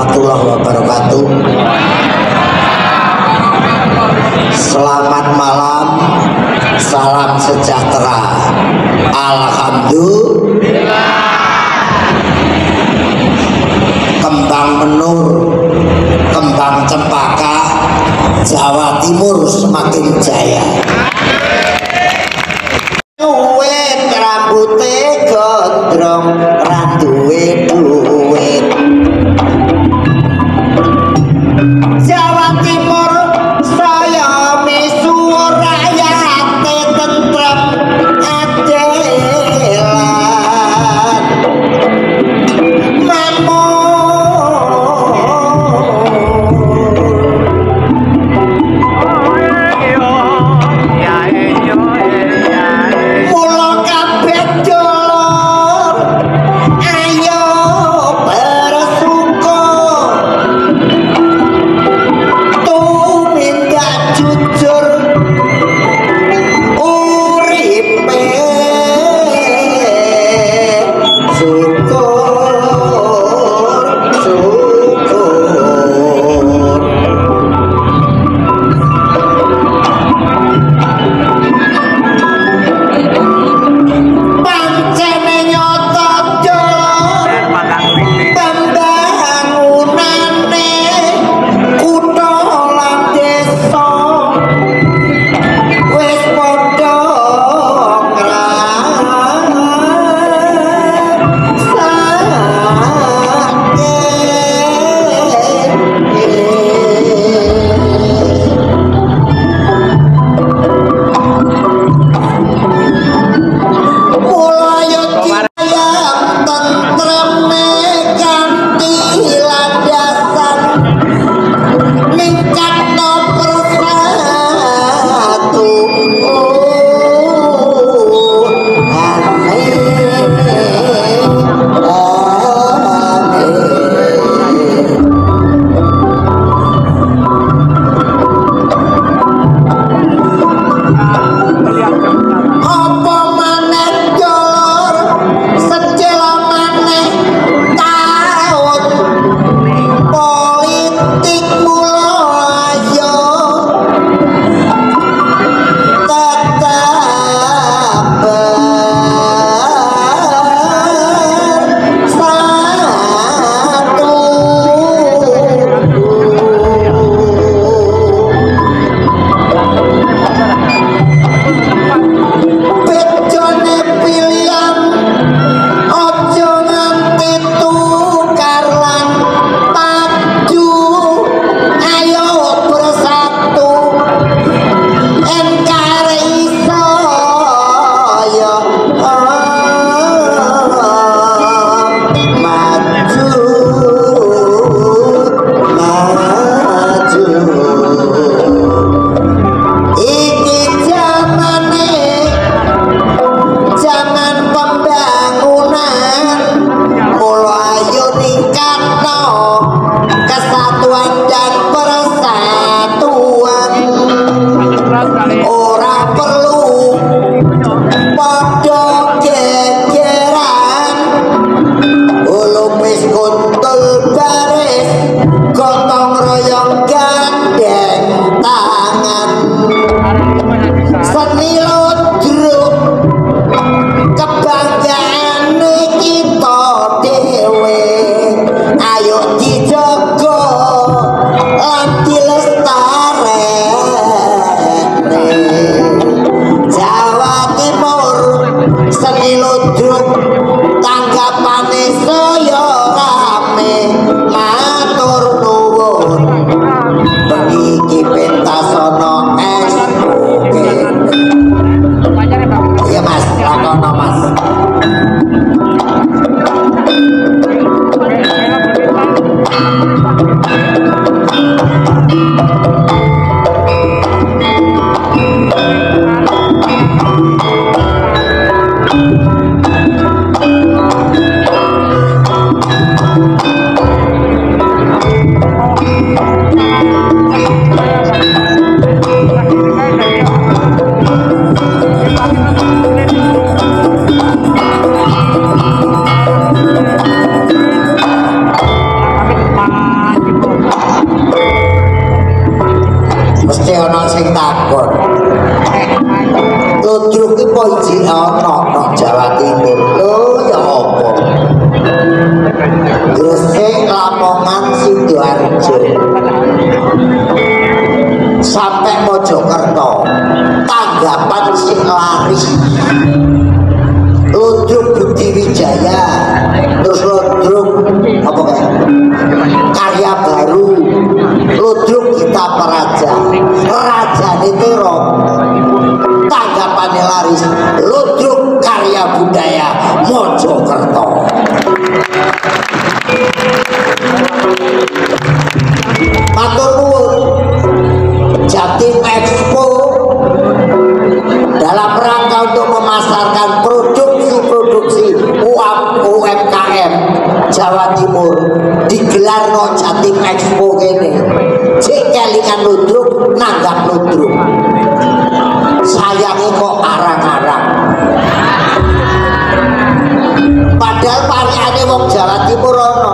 warahmatullahi wabarakatuh. Selamat malam, salam sejahtera. Alhamdulillah. Kembang menur, kembang cempaka, Jawa Timur semakin jaya. Duit rambutnya gondrong, randuwe duit. Jawa Timur saya misuwur rakyate tentrem adelan. ana sing takon. Ludruk iki po iji ana Jawa Timur. Lho ya apa? Gresik, Lamongan, Sidoarjo. Sampai Mojokerto. Tanggapan sing laris. Ludruk Budi Wijaya, terus ludruk apa kayak karya baru, ludruk kita peraja, raja Netero, tanggapannya laris, ludruk karya budaya Mojokerto. Matur nuwun, Jatim Expo dalam rangka untuk memasarkan produksi UMKM Jawa Timur digelar no Jatim Expo kene. Cek kelingan ludruk nanggap ludruk. Sayangnya kok arang-arang. Padahal pariane wong Jawa Timur ono.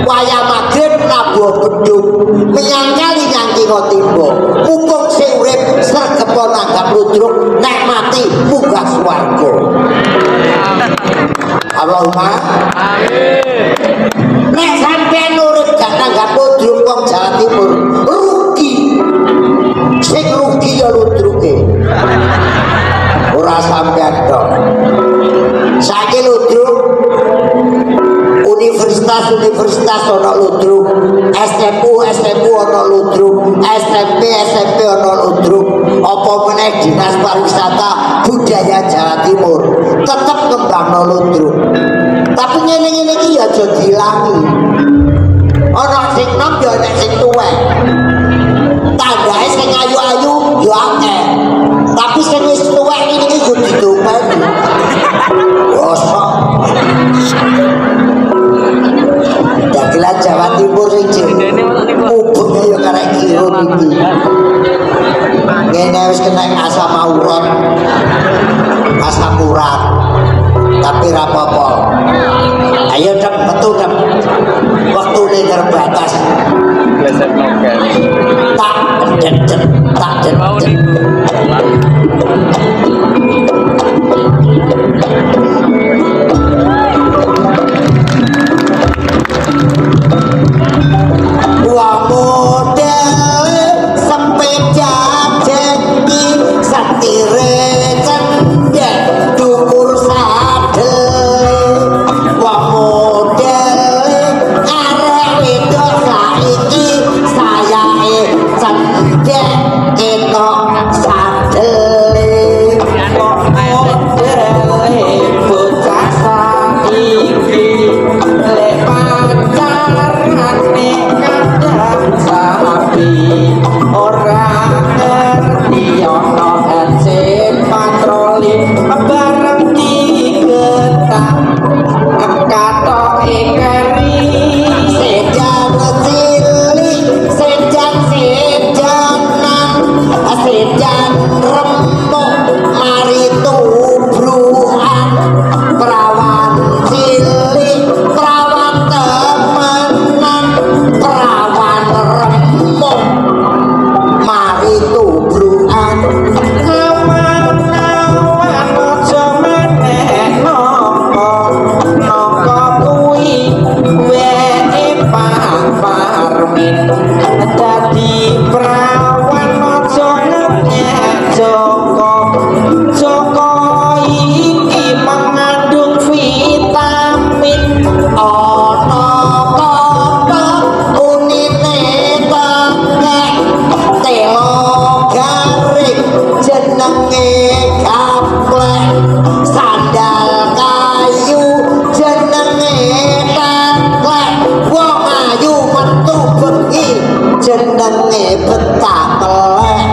Wayah magrib nabuh beduk, menyangkali nyangkingo timbo. Mumpung sing urip sregepo nanggap ludruk, nek mati munggah swarga. Allahumma amin. Nek sampeyan urip gak nanggap ludruk wong Jawa Timur, rugi. Sing rugi ya ludruke. Ora sampeyan tok. Saiki ludruk universitas ana ludruk, SMU ana ludruk, SMP ana ludruk, apa meneh dinas pariwisata budaya Jawa Timur tetep ngembangno ludruk. Tapi ngene-ngene iki ya aja diilangi. Ana sing nom ya ana sing tuwek. Tandhae sing ayu-ayu ya akeh. Tapi sing wis tuwek iki yo didopeni. Bosok. Dagelan Jawa Timur iki. Ubune ya karek kiro iki. Kene wis kena asam urat. Asam urat. Tapi ra apa-apa. Ayo dep metu dep. Waktune terbatas. Tak Wah model sepeda jeki satire cendek dukur sadel. Wah model arek wedok saiki sayae cendek etok sadel. Model bocah saiki lek pacarane sapi ora ngerti ana hasil patroli bareng digetak katoke keri sejan cilik sejan remuk mari tubrukan perawan cilik perawan temenan perawan remuk mari tubrukan awan-awan aja meneh noko kuwi weke parmin dadi perawan aja ngenyek Joko iki mengandung vitamin ana kapa unine tekek telo garing jenenge gaplek sandal kayu jenenge teklek wong ayu metu bengi jenenge betakelek